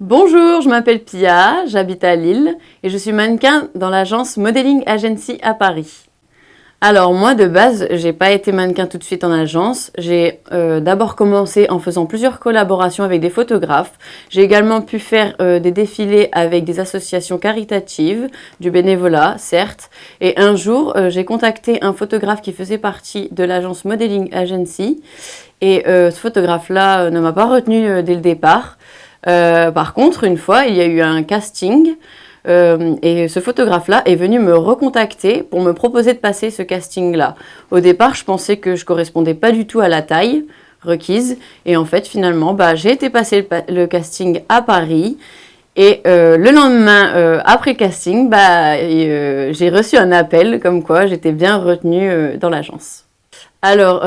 Bonjour, je m'appelle Pia, j'habite à Lille et je suis mannequin dans l'agence Modeling Agency à Paris. Alors moi de base, j'ai pas été mannequin tout de suite en agence. J'ai d'abord commencé en faisant plusieurs collaborations avec des photographes. J'ai également pu faire des défilés avec des associations caritatives, du bénévolat certes. Et un jour, j'ai contacté un photographe qui faisait partie de l'agence Modeling Agency. Et ce photographe-là ne m'a pas retenu dès le départ. Par contre, une fois, il y a eu un casting et ce photographe-là est venu me recontacter pour me proposer de passer ce casting-là. Au départ, je pensais que je correspondais pas du tout à la taille requise et en fait, finalement, j'ai été passer le casting à Paris. Et le lendemain, après le casting, j'ai reçu un appel comme quoi j'étais bien retenue dans l'agence. Alors,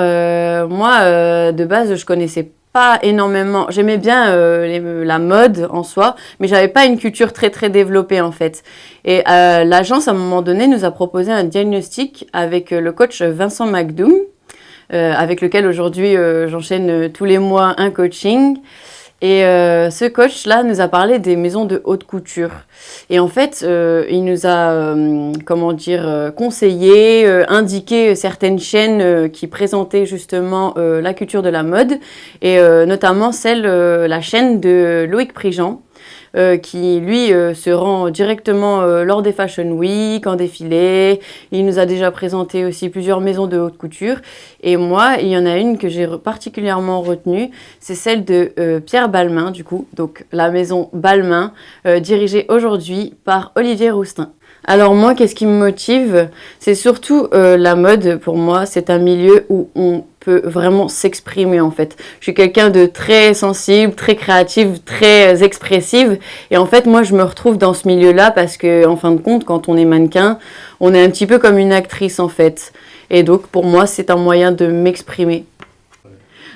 moi, de base, je connaissais pas énormément. J'aimais bien la mode en soi, mais j'avais pas une culture très très développée en fait. Et l'agence, à un moment donné, nous a proposé un diagnostic avec le coach Vincent McDoom, avec lequel aujourd'hui j'enchaîne tous les mois un coaching. Et ce coach-là nous a parlé des maisons de haute couture. Et en fait, il nous a, conseillé, indiqué certaines chaînes qui présentaient justement la culture de la mode, et notamment la chaîne de Loïc Prigent, qui lui se rend directement lors des Fashion Week, en défilé. Il nous a déjà présenté aussi plusieurs maisons de haute couture. Et moi, il y en a une que j'ai particulièrement retenue, c'est celle de Pierre Balmain, du coup. Donc la maison Balmain, dirigée aujourd'hui par Olivier Roustin. Alors moi, qu'est-ce qui me motive? C'est surtout la mode. Pour moi, c'est un milieu où on peut vraiment s'exprimer en fait. Je suis quelqu'un de très sensible, très créative, très expressive. Et en fait, moi, je me retrouve dans ce milieu-là parce que, en fin de compte, quand on est mannequin, on est un petit peu comme une actrice en fait. Et donc, pour moi, c'est un moyen de m'exprimer.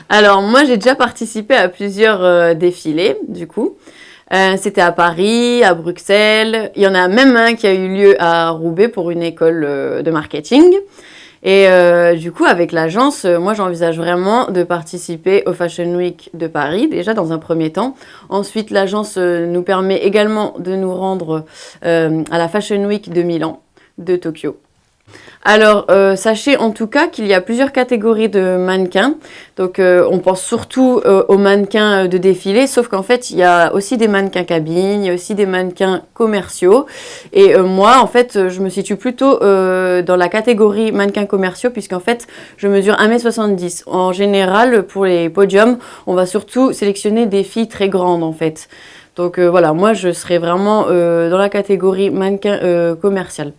Alors moi, j'ai déjà participé à plusieurs défilés, du coup. C'était à Paris, à Bruxelles. Il y en a même un qui a eu lieu à Roubaix pour une école de marketing. Et du coup, avec l'agence, moi, j'envisage vraiment de participer au Fashion Week de Paris, déjà dans un premier temps. Ensuite, l'agence nous permet également de nous rendre à la Fashion Week de Milan, de Tokyo. Alors, sachez en tout cas qu'il y a plusieurs catégories de mannequins. Donc, on pense surtout aux mannequins de défilé, sauf qu'en fait, il y a aussi des mannequins cabines, il y a aussi des mannequins commerciaux. Et moi, en fait, je me situe plutôt dans la catégorie mannequins commerciaux, puisqu'en fait, je mesure 1m70. En général, pour les podiums, on va surtout sélectionner des filles très grandes, en fait. Donc, voilà, moi, je serais vraiment dans la catégorie mannequin commercial.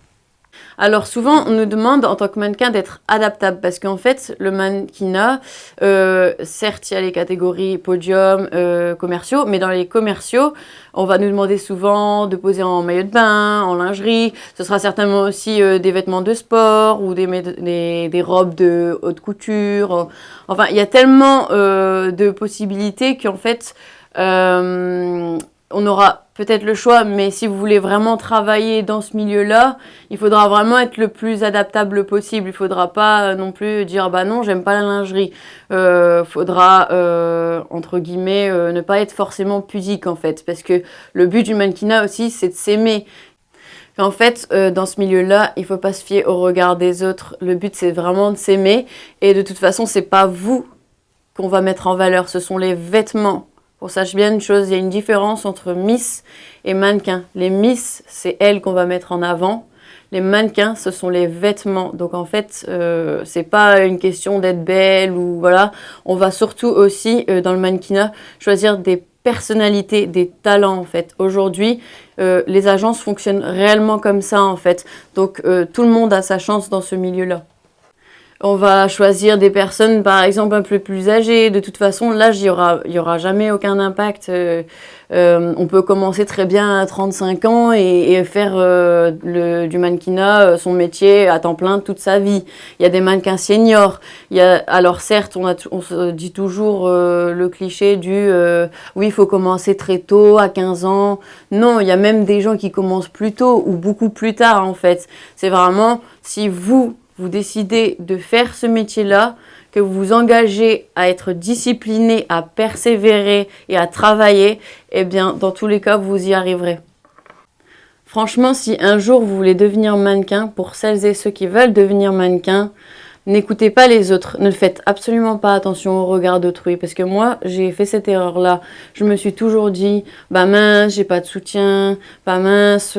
Alors souvent, on nous demande en tant que mannequin d'être adaptable parce qu'en fait, le mannequinat, certes, il y a les catégories podium, commerciaux, mais dans les commerciaux, on va nous demander souvent de poser en maillot de bain, en lingerie. Ce sera certainement aussi des vêtements de sport ou des robes de haute couture. Enfin, il y a tellement de possibilités qu'en fait, on aura peut-être le choix, mais si vous voulez vraiment travailler dans ce milieu-là, il faudra vraiment être le plus adaptable possible. Il faudra pas non plus dire bah non, j'aime pas la lingerie. Faudra entre guillemets ne pas être forcément pudique en fait, parce que le but du mannequinat aussi, c'est de s'aimer. En fait, dans ce milieu-là, il faut pas se fier au regard des autres. Le but, c'est vraiment de s'aimer, et de toute façon, c'est pas vous qu'on va mettre en valeur, ce sont les vêtements. On sache bien une chose, il y a une différence entre Miss et mannequin. Les Miss, c'est elles qu'on va mettre en avant. Les mannequins, ce sont les vêtements. Donc en fait, c'est pas une question d'être belle ou voilà. On va surtout aussi, dans le mannequinat, choisir des personnalités, des talents en fait. Aujourd'hui, les agences fonctionnent réellement comme ça en fait. Donc tout le monde a sa chance dans ce milieu-là. On va choisir des personnes, par exemple, un peu plus âgées. De toute façon, l'âge, il y aura jamais aucun impact. On peut commencer très bien à 35 ans et faire du mannequinat son métier à temps plein toute sa vie. Il y a des mannequins seniors. Alors certes, on se dit toujours le cliché du oui, il faut commencer très tôt, à 15 ans. Non, il y a même des gens qui commencent plus tôt ou beaucoup plus tard, en fait. C'est vraiment, si vous décidez de faire ce métier-là, que vous vous engagez à être discipliné, à persévérer et à travailler, eh bien, dans tous les cas, vous y arriverez. Franchement, si un jour vous voulez devenir mannequin, pour celles et ceux qui veulent devenir mannequin, n'écoutez pas les autres, ne faites absolument pas attention au regard d'autrui, parce que moi, j'ai fait cette erreur-là. Je me suis toujours dit, bah mince, j'ai pas de soutien, bah mince,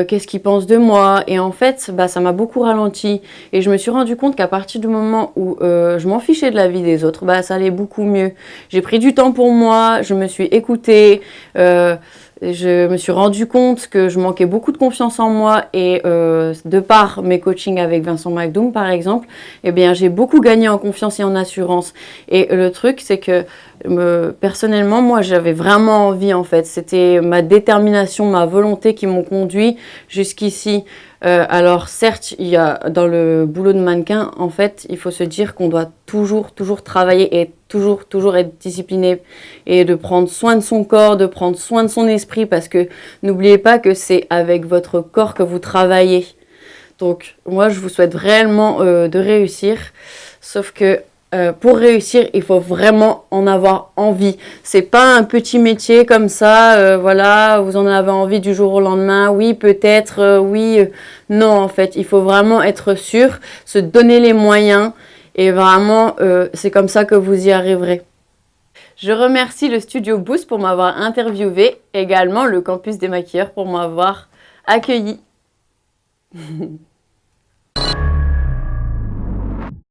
qu'est-ce qu'ils pensent de moi? Et en fait, bah ça m'a beaucoup ralenti. Et je me suis rendu compte qu'à partir du moment où je m'en fichais de la vie des autres, bah ça allait beaucoup mieux. J'ai pris du temps pour moi, je me suis écoutée, je me suis rendu compte que je manquais beaucoup de confiance en moi et de par mes coachings avec Vincent McDoom par exemple, eh bien j'ai beaucoup gagné en confiance et en assurance. Et le truc c'est que personnellement moi j'avais vraiment envie en fait, c'était ma détermination, ma volonté qui m'ont conduit jusqu'ici. Alors certes, il y a dans le boulot de mannequin, en fait, il faut se dire qu'on doit toujours travailler et toujours être discipliné et de prendre soin de son corps, de prendre soin de son esprit parce que n'oubliez pas que c'est avec votre corps que vous travaillez. Donc moi, je vous souhaite réellement de réussir, sauf que pour réussir, il faut vraiment en avoir envie. C'est pas un petit métier comme ça, voilà, vous en avez envie du jour au lendemain. Oui, peut-être, oui. Non, en fait, il faut vraiment être sûr, se donner les moyens et vraiment, c'est comme ça que vous y arriverez. Je remercie le Studio Boost pour m'avoir interviewé, également le Campus des Maquilleurs pour m'avoir accueilli.